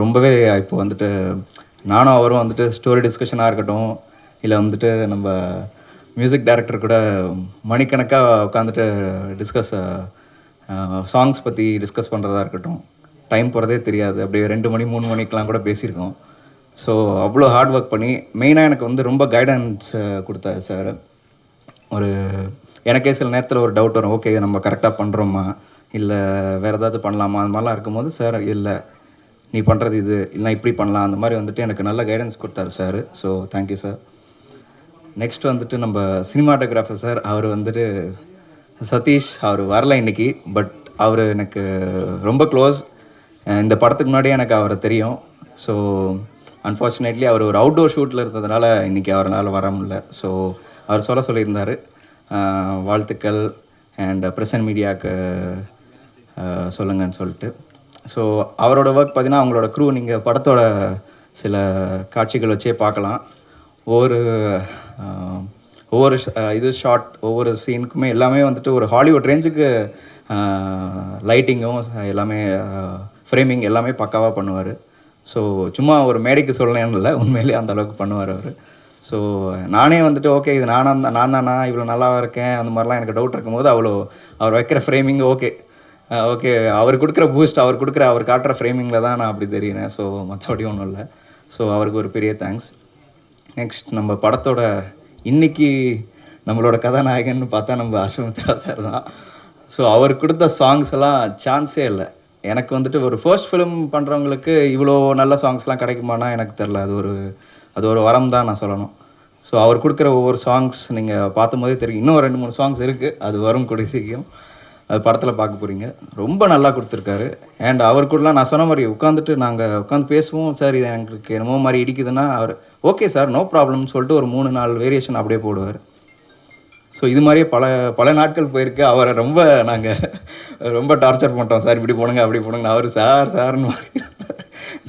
ரொம்பவே இப்போ வந்துட்டு நானும் அவரும் வந்துட்டு ஸ்டோரி டிஸ்கஷனாக இருக்கட்டும், இல்லை வந்துட்டு நம்ம மியூசிக் டைரக்டர் கூட மணிக்கணக்காக உட்காந்துட்டு சாங்ஸ் பற்றி டிஸ்கஸ் பண்ணுறதா இருக்கட்டும், டைம் போகிறதே தெரியாது. அப்படியே 2 மணி 3 மணிக்கெலாம் கூட பேசியிருக்கோம். ஸோ அவ்வளோ ஹார்ட் ஒர்க் பண்ணி மெயினாக எனக்கு வந்து ரொம்ப கைடன்ஸ் கொடுத்தாரு சார். ஒரு எனக்கே சில நேரத்தில் ஒரு டவுட் வரும், ஓகே நம்ம கரெக்டாக பண்ணுறோமா இல்லை வேறு ஏதாவது பண்ணலாமா, அந்த மாதிரிலாம் இருக்கும்போது சார் இல்லை நீ பண்ணுறது இது இல்லைனா இப்படி பண்ணலாம், அந்த மாதிரி வந்துட்டு எனக்கு நல்ல கைடன்ஸ் கொடுத்தாரு sir. So thank you sir. Next வந்துட்டு நம்ம சினிமாட்டோகிராஃபர் சார். அவர் வந்துட்டு சதீஷ், அவர் வரல இன்றைக்கி, பட் அவர் எனக்கு ரொம்ப க்ளோஸ். இந்த படத்துக்கு முன்னாடியே எனக்கு அவரை தெரியும். ஸோ அன்ஃபார்ச்சுனேட்லி அவர் ஒரு அவுட்டோர் ஷூட்டில் இருந்ததுனால இன்றைக்கி அவரால் வர முடியல. ஸோ அவர் சொல்லியிருந்தார் வாழ்த்துக்கள் அண்ட் பிரசன்ட் மீடியாவுக்கு சொல்லுங்கன்னு சொல்லிட்டு. ஸோ அவரோட ஒர்க் பார்த்தீங்கன்னா அவங்களோட க்ரூ நீங்கள் படத்தோட சில காட்சிகள் வச்சே பார்க்கலாம். ஒவ்வொரு இது ஷார்ட் ஒவ்வொரு சீனுக்குமே எல்லாமே வந்துட்டு ஒரு ஹாலிவுட் ரேஞ்சுக்கு லைட்டிங்கும் எல்லாமே ஃப்ரேமிங் எல்லாமே பக்காவாக பண்ணுவார். ஸோ சும்மா ஒரு மேடைக்கு சொல்லணும்னு இல்லை, உண்மையிலே அந்த அளவுக்கு பண்ணுவார் அவர். ஸோ நானே வந்துட்டு ஓகே இது நான் தானா இவ்வளோ நல்லா இருக்கேன் அந்த மாதிரிலாம் எனக்கு டவுட் இருக்கும்போது அவர் வைக்கிற ஃப்ரேமிங் ஓகே அவர் கொடுக்குற பூஸ்ட் அவர் காட்டுற ஃப்ரேமிங்கில் தான் நான் அப்படி தெரியிறேன். ஸோ மற்றபடி ஒன்றும் இல்லை. ஸோ அவருக்கு ஒரு பெரிய தேங்க்ஸ். நெக்ஸ்ட் நம்ம படத்தோட இன்றைக்கி நம்மளோட கதாநாயகன் பார்த்தா நம்ம அஸ்வமித்ரா சார் தான். ஸோ அவர் கொடுத்த சாங்ஸ் எல்லாம் சான்ஸே இல்லை. எனக்கு வந்துட்டு ஒரு ஃபர்ஸ்ட் ஃபிலிம் பண்ணுறவங்களுக்கு இவ்வளோ நல்ல சாங்ஸ்லாம் கிடைக்குமானா எனக்கு தெரில. அது ஒரு வரம் தான் நான் சொல்லணும். ஸோ அவர் கொடுக்குற ஒவ்வொரு சாங்ஸ் நீங்கள் பார்த்தும்போதே தெரியும். இன்னும் 2-3 சாங்ஸ் இருக்குது, அது வரும் கூடிய சீக்கிரம், அது படத்தில் பார்க்க போகிறீங்க. ரொம்ப நல்லா கொடுத்துருக்காரு. அண்ட் அவர் கூடலாம் நான் சொன்ன மாதிரி நாங்கள் உட்காந்து பேசுவோம். சார் இது எங்களுக்கு என்னமோ மாதிரி இடிக்குதுன்னா அவர் ஓகே சார் நோ ப்ராப்ளம்னு சொல்லிட்டு ஒரு 3-4 வேரியேஷன் அப்படியே போடுவார். ஸோ இது மாதிரியே பல நாட்கள் போயிருக்கு. அவரை ரொம்ப டார்ச்சர் பண்ணிட்டோம் சார், இப்படி போனுங்க அப்படி போனுங்க, அவர் சார்னு மாதிரி.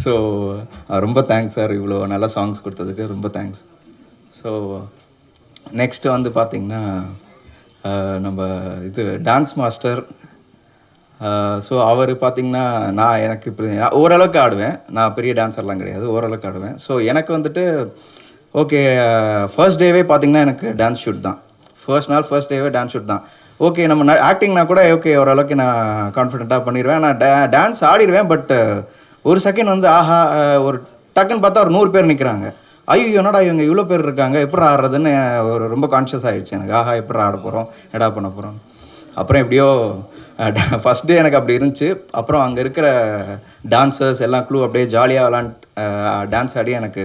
ஸோ ரொம்ப தேங்க்ஸ் சார், இவ்வளோ நல்ல சாங்ஸ் கொடுத்ததுக்கு ரொம்ப தேங்க்ஸ். ஸோ நெக்ஸ்ட்டு வந்து பார்த்திங்கன்னா நம்ம இது டான்ஸ் மாஸ்டர். ஸோ அவர் பார்த்திங்கன்னா எனக்கு இப்போ ஓரளவுக்கு ஆடுவேன், நான் பெரிய டான்ஸர்லாம் கிடையாது, ஓரளவுக்கு ஆடுவேன். ஸோ எனக்கு வந்துட்டு ஓகே ஃபர்ஸ்ட் டேவே பார்த்திங்கன்னா எனக்கு டான்ஸ் ஷூட் தான். ஃபர்ஸ்ட் டேவே டான்ஸ் ஷூட் தான். ஓகே நம்ம ஆக்டிங்னா கூட ஓகே ஓரளவுக்கு நான் கான்ஃபிடென்ட்டாக பண்ணிடுவேன், நான் டான்ஸ் ஆடிடுவேன். பட் ஒரு செகண்ட் வந்து ஒரு டக்குன்னு பார்த்தா ஒரு 100 பேர் நிற்கிறாங்க. ஐயோ என்னடா இவங்க இவ்வளோ பேர் இருக்காங்க, எப்படி ஆடுறதுன்னு ரொம்ப கான்ஷியஸ் ஆகிடுச்சு எனக்கு. எப்படி ஆட போகிறோம், எடா பண்ண போகிறோம். அப்புறம் எப்படியோ ஃபஸ்ட் டே எனக்கு அப்படி இருந்துச்சு. அப்புறம் அங்கே இருக்கிற டான்ஸர்ஸ் எல்லாம் க்ளூ அப்படியே ஜாலியாக டான்ஸ் ஆடி எனக்கு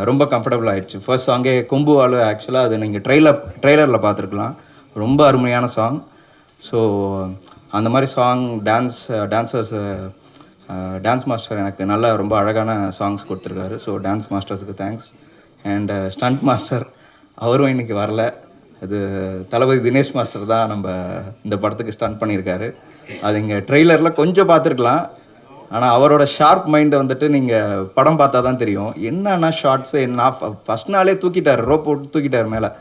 ரொம்ப கம்ஃபர்டபுள் ஆகிடுச்சு. ஃபர்ஸ்ட் சாங்கே கொம்பு ஆளு, ஆக்சுவலாக அது நீங்கள் ட்ரெய்லரில் பார்த்துருக்கலாம், ரொம்ப அருமையான சாங். ஸோ அந்த மாதிரி சாங் டான்ஸ் மாஸ்டர் எனக்கு நல்லா ரொம்ப அழகான சாங்ஸ் கொடுத்துருக்காரு. ஸோ டான்ஸ் மாஸ்டர்ஸுக்கு தேங்க்ஸ். அண்ட் ஸ்டண்ட் மாஸ்டர் அவரும் இன்றைக்கி வரல, அது தளபதி தினேஷ் மாஸ்டர் தான் நம்ம இந்த படத்துக்கு ஸ்டண்ட் பண்ணியிருக்காரு. அது இங்கே ட்ரெய்லரில் கொஞ்சம் பார்த்துருக்கலாம், ஆனால் அவரோட ஷார்ப் மைண்டை வந்துட்டு நீங்கள் படம் பார்த்தா தான் தெரியும். என்னன்னா ஷார்ட்ஸு நான் ஃபஸ்ட் நாளே ரோப் போட்டு தூக்கிட்டார் மேலே.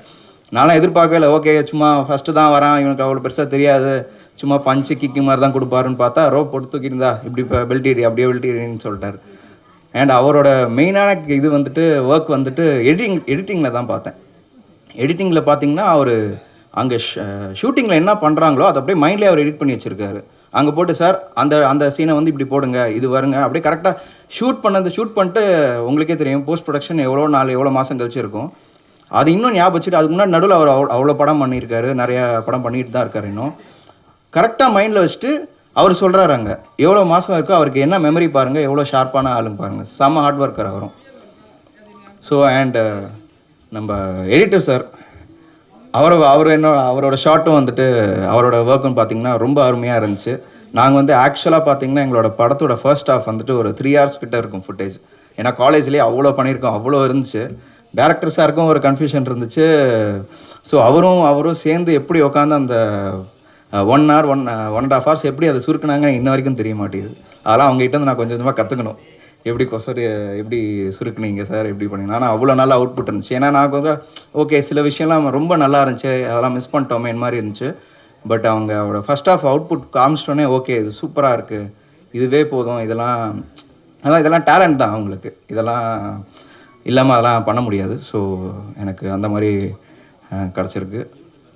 நானும் எதிர்பார்க்கவே இல்லை. ஓகே சும்மா ஃபஸ்ட்டு தான் வரான், இவனுக்கு அவ்வளோ பெருசாக தெரியாது, சும்மா பஞ்சு கிக்கு மாதிரி தான் கொடுப்பாருன்னு பார்த்தா ரோப் போட்டு தூக்கியிருந்தா இப்படி இப்போ பெல்ட் அப்படியே பெல்ட் சொல்லிட்டார். அண்ட் அவரோட மெயினான இது வந்துட்டு ஒர்க் வந்துட்டு எடிட்டிங்கில் தான் பார்த்தேன். எடிட்டிங்கில் பார்த்தீங்கன்னா அவர் அங்கே ஷூட்டிங்கில் என்ன பண்ணுறாங்களோ அதை அப்படியே மைண்ட்லேயே அவர் எடிட் பண்ணி வச்சுருக்காரு. அங்கே போட்டு சார் அந்த சீனை வந்து இப்படி போடுங்க, இது வருங்க, அப்படியே கரெக்டாக ஷூட் பண்ணிட்டு உங்களுக்கே தெரியும் போஸ்ட் ப்ரொடக்ஷன் எவ்வளோ மாதம் கழிச்சு இருக்கும். அது இன்னும் ஞாபகம் வச்சுட்டு அதுக்கு முன்னாடி நடுவில் அவர் அவ்வளோ படம் பண்ணியிருக்காரு, நிறையா படம் பண்ணிட்டு தான் இருக்கார். இன்னும் கரெக்டாக மைண்டில் வச்சுட்டு அவர் சொல்கிறாரு அங்கே எவ்வளோ மாதம் இருக்கோ, அவருக்கு என்ன மெமரி பாருங்கள், எவ்வளோ ஷார்ப்பான ஆளுங்க பாருங்கள், செம்ம ஹார்ட் ஒர்க்கர் அவரும். ஸோ அண்ட் நம்ம எடிட்டர் சார் அவரோட ஷார்ட்டும் வந்துட்டு அவரோட ஒர்க்கும் பார்த்திங்கன்னா ரொம்ப அருமையாக இருந்துச்சு. நாங்கள் வந்து ஆக்சுவலாக பார்த்திங்கன்னா எங்களோட படத்தோட ஃபர்ஸ்ட் ஹாஃப் வந்துட்டு ஒரு 3 hours கிட்ட இருக்கும் ஃபுட்டேஜ். ஏன்னா காலேஜ்லேயே அவ்வளோ பண்ணியிருக்கோம், அவ்வளோ இருந்துச்சு. டேரக்டர் சாருக்கும் ஒரு கன்ஃபியூஷன் இருந்துச்சு. ஸோ அவரும் சேர்ந்து எப்படி உட்காந்து அந்த 1 hour 1.5 hours எப்படி அதை சுருக்குனாங்க இன்ன வரைக்கும் தெரிய மாட்டேங்குது. அதெல்லாம் அவங்ககிட்ட வந்து நான் கொஞ்சம் கொஞ்சமாக கற்றுக்கணும். எப்படி சுருக்குனீங்க சார், எப்படி பண்ணீங்க. ஆனால் அவ்வளோ நல்லா அவுட்புட் இருந்துச்சு. ஏன்னா நான் கொஞ்சம் ஓகே சில விஷயம்லாம் ரொம்ப நல்லா இருந்துச்சு, அதெல்லாம் மிஸ் பண்ணிட்டோமே இந்த மாதிரி இருந்துச்சு. பட் அவரோட ஃபர்ஸ்ட் ஆஃப் அவுட்புட் காமிச்சிட்டோன்னே ஓகே இது சூப்பராக இருக்குது, இதுவே போதும், இதெல்லாம் டேலண்ட் தான் அவங்களுக்கு, இதெல்லாம் இல்லாமல் அதெல்லாம் பண்ண முடியாது. ஸோ எனக்கு அந்த மாதிரி கிடச்சிருக்கு.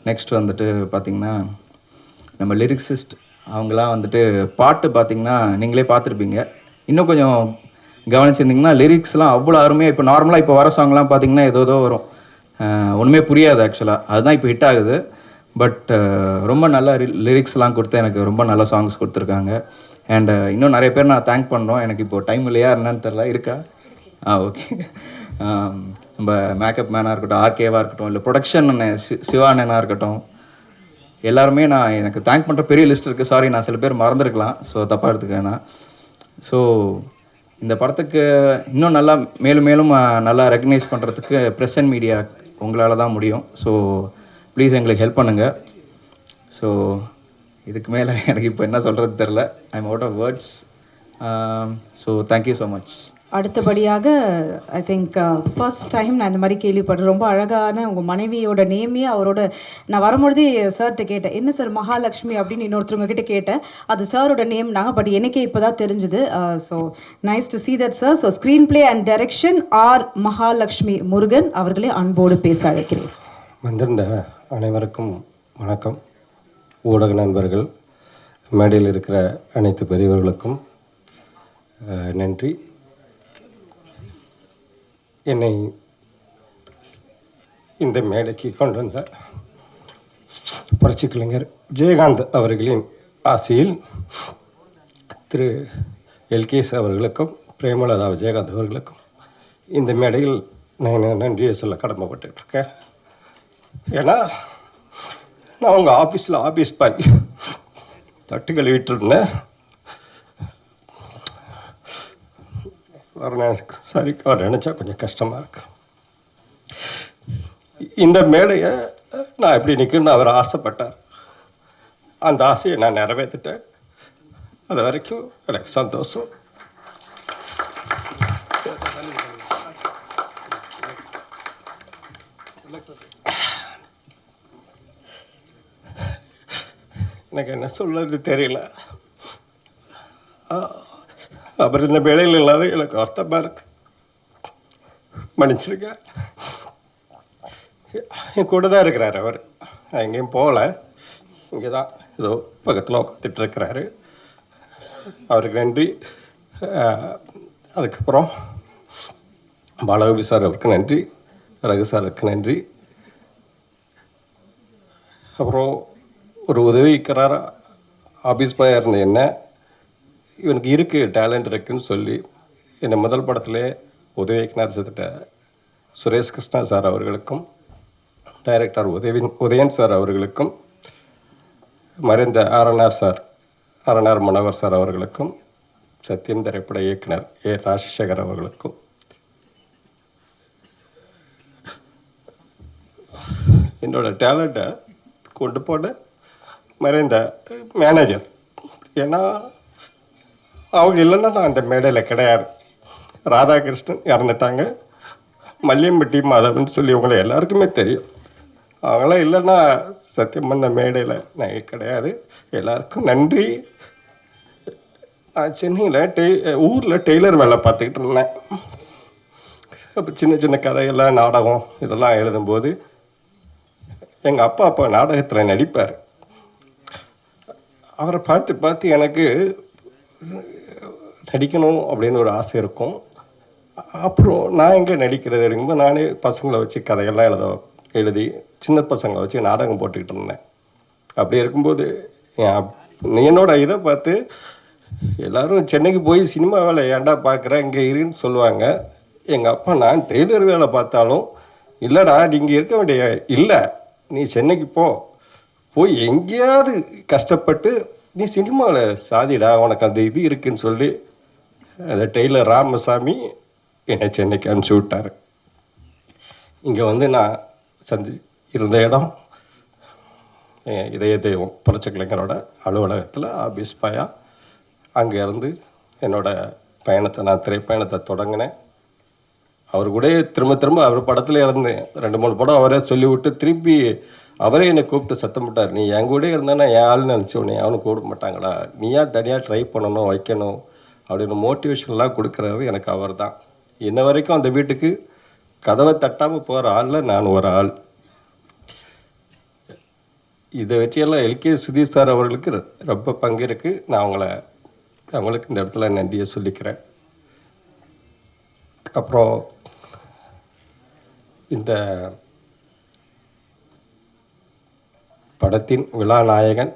நெக்ஸ்ட் வந்துட்டு பார்த்திங்கன்னா நம்ம லிரிக்ஸிஸ்ட் அவங்களாம் வந்துட்டு பாட்டு பார்த்திங்கன்னா நீங்களே பார்த்துருப்பீங்க. இன்னும் கொஞ்சம் கவனிச்சிருந்திங்கன்னா லிரிக்ஸ்லாம் அவ்வளோ அருமையாக, இப்போ நார்மலாக இப்போ வர சாங்லாம் பார்த்திங்கன்னா ஏதோ வரும், ஒன்றுமே புரியாது ஆக்சுவலாக. அதுதான் இப்போ ஹிட் ஆகுது. பட் ரொம்ப நல்ல லிரிக்ஸ்லாம் கொடுத்து எனக்கு ரொம்ப நல்ல சாங்ஸ் கொடுத்துருக்காங்க. அண்ட் இன்னும் நிறைய பேர் நான் தேங்க் பண்ணுறோம். எனக்கு இப்போது டைம் இல்லையா என்னன்னு தெரில, இருக்கா? ஓகே. நம்ம மேக்கப் மேனாக இருக்கட்டும், ஆர்கேவாக இருக்கட்டும், இல்லை ப்ரொடக்ஷன் சிவா அண்ணனாக இருக்கட்டும், எல்லாருமே நான் எனக்கு தேங்க் பண்ணுற பெரிய லிஸ்ட் இருக்குது. சாரி நான் சில பேர் மறந்துருக்கலாம், ஸோ தப்பாக எடுத்துக்கேன்னா. ஸோ இந்த படத்துக்கு இன்னும் நல்லா மேலும் நல்லா ரெக்கக்னைஸ் பண்ணுறதுக்கு ப்ரெஸ் அண்ட் மீடியா உங்களால் தான் முடியும். ஸோ ப்ளீஸ் எங்களுக்கு ஹெல்ப் பண்ணுங்கள். ஸோ இதுக்கு மேலே எனக்கு இப்போ என்ன சொல்கிறது தெரில, I am out of words. So thank you so much. அடுத்தபடியாக ஐ திங்க் ஃபர்ஸ்ட் டைம் நான் இந்த மாதிரி கேள்விப்படுறேன். ரொம்ப அழகான உங்கள் மனைவியோட நேமே அவரோட, நான் வரும்பொழுதே சார்கிட்ட கேட்டேன், என்ன சார் மகாலட்சுமி அப்படின்னு இன்னொருத்தவங்க கிட்ட கேட்டேன். அது சாரோட நேம்னாங்க, பட் எனக்கே இப்போ தான் தெரிஞ்சுது. So nice to see that sir. So screenplay and direction R Mahalakshmi Murugan அவர்களே அன்போடு பேச அழைக்கிறேன். வந்திருந்த அனைவருக்கும் வணக்கம். ஊடக நண்பர்கள், மேடையில் இருக்கிற அனைத்து பெரியவர்களுக்கும் நன்றி. என்னை இந்த மேடைக்கு கொண்டு வந்த புரட்சி கலைஞர் விஜயகாந்த் அவர்களின் ஆசையில் திரு எல்கேஎஸ் அவர்களுக்கும் பிரேமலதா விஜயகாந்த் அவர்களுக்கும் இந்த மேடையில் நான் நன்றியை சொல்ல கடமைப்பட்டுருக்கேன். ஏன்னா நான் உங்கள் ஆஃபீஸில் ஆஃபீஸ் பாய் தட்டு கழுவிட்டு இருந்தேன். சரி அவர் நினச்சா கொஞ்சம் கஷ்டமாக இருக்கு. இந்த மேடையை நான் எப்படி நிற்கணும்னு அவர் ஆசைப்பட்டார். அந்த ஆசையை நான் நிறைவேற்றிட்டேன். அது வரைக்கும் எனக்கு சந்தோஷம். எனக்கு என்ன சொல்றது தெரியல. அவர் இந்த வேலையில் இல்லாத எனக்கு அர்த்தமாக இருக்கு. மன்னிச்சிருக்க. என் கூட தான் இருக்கிறாரு அவர், எங்கேயும் போகல, இங்கே தான் ஏதோ பக்கத்தில் உட்காந்துட்டு இருக்கிறாரு. அவருக்கு நன்றி. அதுக்கப்புறம் பாலகோபி சார் அவருக்கு நன்றி, ரகு சாருக்கு நன்றி. அப்புறம் ஒரு உதவிக்கிறார் ஆஃபீஸ் பாயாக இருந்த என்ன, இவனுக்கு இருக்குது டேலண்ட் இருக்குதுன்னு சொல்லி என்னை முதல் படத்திலே உதவிக்கினார் செத்துட்ட சுரேஷ் கிருஷ்ணா சார் அவர்களுக்கும், டைரக்டர் உதயன் சார் அவர்களுக்கும், மறைந்த ஆர்என்ஆர் மனோகர் சார் அவர்களுக்கும், சத்தியம் திரைப்பட இயக்குனர் ஏ ராஜசேகர் அவர்களுக்கும், என்னோட டேலண்ட்டை கொண்டு போன மறைந்த மேனேஜர், ஏன்னா அவங்க இல்லைன்னா நான் அந்த மேடையில் கிடையாது. ராதாகிருஷ்ணன் இறந்துட்டாங்க, மல்லியம்பட்டி மாதவன் சொல்லி உங்களை எல்லாருக்குமே தெரியும். அவங்களாம் இல்லைன்னா சத்தியம் அந்த மேடையில் நான் கிடையாது. எல்லாருக்கும் நன்றி. நான் சென்னையில் ஊரில் டெய்லர் வேலை பார்த்துக்கிட்டு இருந்தேன். அப்போ சின்ன சின்ன கதையெல்லாம் நாடகம் இதெல்லாம் எழுதும்போது எங்கள் அப்பா நாடகத்தில் நடிப்பார். அவரை பார்த்து எனக்கு நடிக்கணும் அப்படின்னு ஒரு ஆசை இருக்கும். அப்புறம் நான் எங்கே நடிக்கிறது இருக்கும்போது நானே பசங்களை வச்சு கதையெல்லாம் எழுதி சின்ன பசங்களை வச்சு நாடகம் போட்டுக்கிட்டு இருந்தேன். அப்படி இருக்கும்போது என்னோட இதை பார்த்து எல்லோரும் சென்னைக்கு போய் சினிமா வேலை ஏன்டா பார்க்குறேன் இங்கே இருன்னு சொல்லுவாங்க. எங்கள் அப்பா நான் டெய்லர் வேலை பார்த்தாலும் இல்லைடா நீங்கள் இருக்க வேண்டிய இல்லை, நீ சென்னைக்கு போய் எங்கேயாவது கஷ்டப்பட்டு நீ சினிமாவில் சாதிடா, உனக்கு அந்த இது இருக்குன்னு சொல்லி அந்த டெய்லர் ராமசாமி என்னை சென்னைக்கு அனுப்பிச்சி விட்டார். இங்கே வந்து நான் இருந்த இடம் இதய தெய்வம் புரட்சி கலைஞரோட அலுவலகத்தில் ஆபீஸ் பாயா. அங்கே இருந்து என்னோடய பயணத்தை, நான் திரைப்பயணத்தை தொடங்கினேன். அவர் கூட திரும்ப அவர் படத்தில் இருந்தேன். 2-3 படம் அவரே சொல்லிவிட்டு திருப்பி அவரே என்னை கூப்பிட்டு சத்தம் போட்டார், நீ என் கூட இருந்தேன்னா என் ஆள்னு நினச்சி உன்னை அவனு கூப்பிட மாட்டாங்களா, நீயா தனியாக ட்ரை பண்ணணும் வைக்கணும் அப்படின்னு மோட்டிவேஷன்லாம் கொடுக்குறது எனக்கு அவர் தான். இன்ன வரைக்கும் அந்த வீட்டுக்கு கதவை தட்டாமல் போகிற ஆளில் நான் ஒரு ஆள். இதை வெற்றியெல்லாம் எல்கே சுதீஷ் சார் அவர்களுக்கு ரொம்ப பங்கு இருக்குது. நான் அவங்களுக்கு இந்த இடத்துல நன்றியை சொல்லிக்கிறேன். அப்புறம் இந்த படத்தின் விழா நாயகன்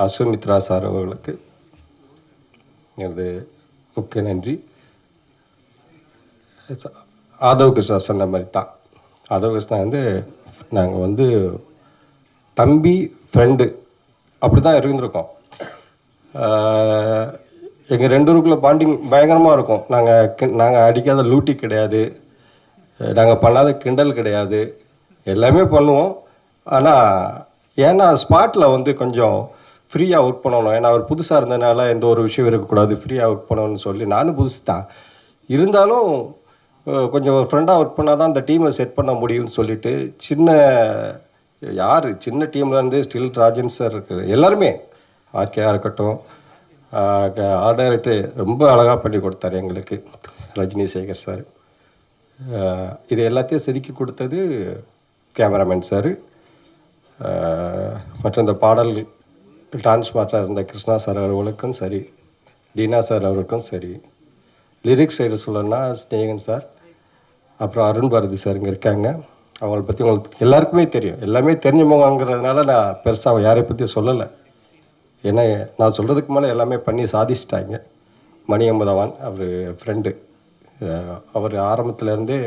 அசுமித்ரா சார் அவர்களுக்கு எனது முக்கிய நன்றி. ஆதவ் கிருஷ்ணா சொன்ன மாதிரி தான். ஆதவ் கிருஷ்ணா வந்து நாங்கள் வந்து தம்பி ஃப்ரெண்டு அப்படி தான் இருந்திருக்கோம். எங்கள் 2 பேருக்குள்ள பாண்டிங் பயங்கரமாக இருக்கும். நாங்கள் அடிக்காத லூட்டி கிடையாது, நாங்கள் பண்ணாத கிண்டல் கிடையாது, எல்லாமே பண்ணுவோம். ஆனால் ஏன்னா ஸ்பாட்டில் வந்து கொஞ்சம் ஃப்ரீயாக ஒர்க் பண்ணணும். ஏன்னா அவர் புதுசாக இருந்ததுனால எந்த ஒரு விஷயம் இருக்கக்கூடாது, ஃப்ரீயாக ஒர்க் பண்ணணும்னு சொல்லி நானும் புதுசு தான் இருந்தாலும் கொஞ்சம் ஃப்ரெண்டாக ஒர்க் பண்ணால் தான் அந்த டீமை செட் பண்ண முடியும்னு சொல்லிட்டு சின்ன டீம்லேருந்து ஸ்டில் ராஜன் சார் இருக்குது, எல்லாருமே ஆர்கேயாக இருக்கட்டும், ஆர்ட் டைரக்டர் ரொம்ப அழகாக பண்ணி கொடுத்தாரு எங்களுக்கு ரஜினி சேகர் சார். இது எல்லாத்தையும் செதுக்கி கொடுத்தது கேமராமேன் சார். மற்றும் இந்த பாடல் டான்ஸ் மாஸ்டராக இருந்த கிருஷ்ணா சார் அவர்களுக்கும் சரி, தீனா சார் அவர்களுக்கும் சரி, லிரிக்ஸ் சைடு சொல்லணும்னா ஸ்நேகன் சார், அப்புறம் அருண் பாரதி சார் இங்கே இருக்காங்க. அவங்கள பற்றி உங்களுக்கு எல்லாருக்குமே தெரியும், எல்லாமே தெரிஞ்சவங்கிறதுனால நான் பெருசாக யாரை பற்றி சொல்லலை. ஏன்னா நான் சொல்கிறதுக்கு மேலே எல்லாமே பண்ணி சாதிச்சிட்டாங்க. மணி அமுதவான் அவர் ஃப்ரெண்டு, அவர் ஆரம்பத்துலேருந்தே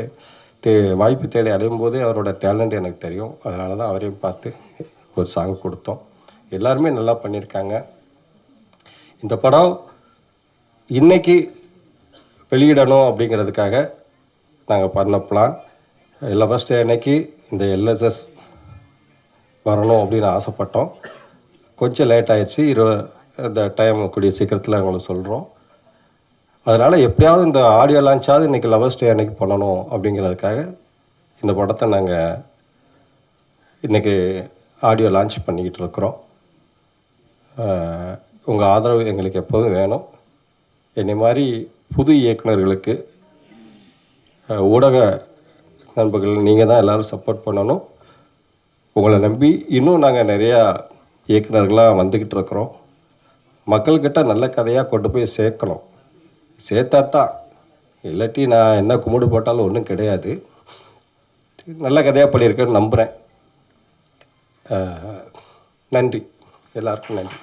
வாய்ப்பு தேடி அடையும் போதே அவரோட டேலண்ட் எனக்கு தெரியும். அதனால தான் அவரையும் பார்த்து ஒரு சாங் கொடுத்தோம். எல்லாருமே நல்லா பண்ணியிருக்காங்க. இந்த படம் இன்றைக்கி வெளியிடணும் அப்படிங்கிறதுக்காக நாங்கள் பண்ண பிளான். லவர்ஸ் டே அன்னைக்கு இந்த எல்எஸ்எஸ் வரணும் அப்படின்னு ஆசைப்பட்டோம். கொஞ்சம் லேட் ஆகிடுச்சு. இந்த டைம் கூடிய சீக்கிரத்தில் உங்களுக்கு சொல்கிறோம். அதனால் எப்படியாவது இந்த ஆடியோ லான்ச்சாவது இன்றைக்கி லவர்ஸ் டே அன்னைக்கு பண்ணணும் அப்படிங்கிறதுக்காக இந்த படத்தை நாங்கள் இன்றைக்கி ஆடியோ லான்ச் பண்ணிக்கிட்டு இருக்கிறோம். உங்கள் ஆதரவு எங்களுக்கு எப்போதும் வேணும். என்னை மாதிரி புது இயக்குநர்களுக்கு, ஊடக நண்பர்கள் நீங்கள் தான் எல்லோரும் சப்போர்ட் பண்ணணும். உங்களை நம்பி இன்னும் நாங்கள் நிறையா இயக்குநர்களாக வந்துக்கிட்டு இருக்கிறோம். மக்கள்கிட்ட நல்ல கதையாக கொண்டு போய் சேர்க்கணும். சேர்த்தாத்தான், இல்லாட்டி நான் என்ன கும்பிடு போட்டாலும் ஒன்றும் கிடையாது. நல்ல கதையாக பண்ணியிருக்கேன்னு நம்புகிறேன். நன்றி, எல்லாருக்கும் நன்றி.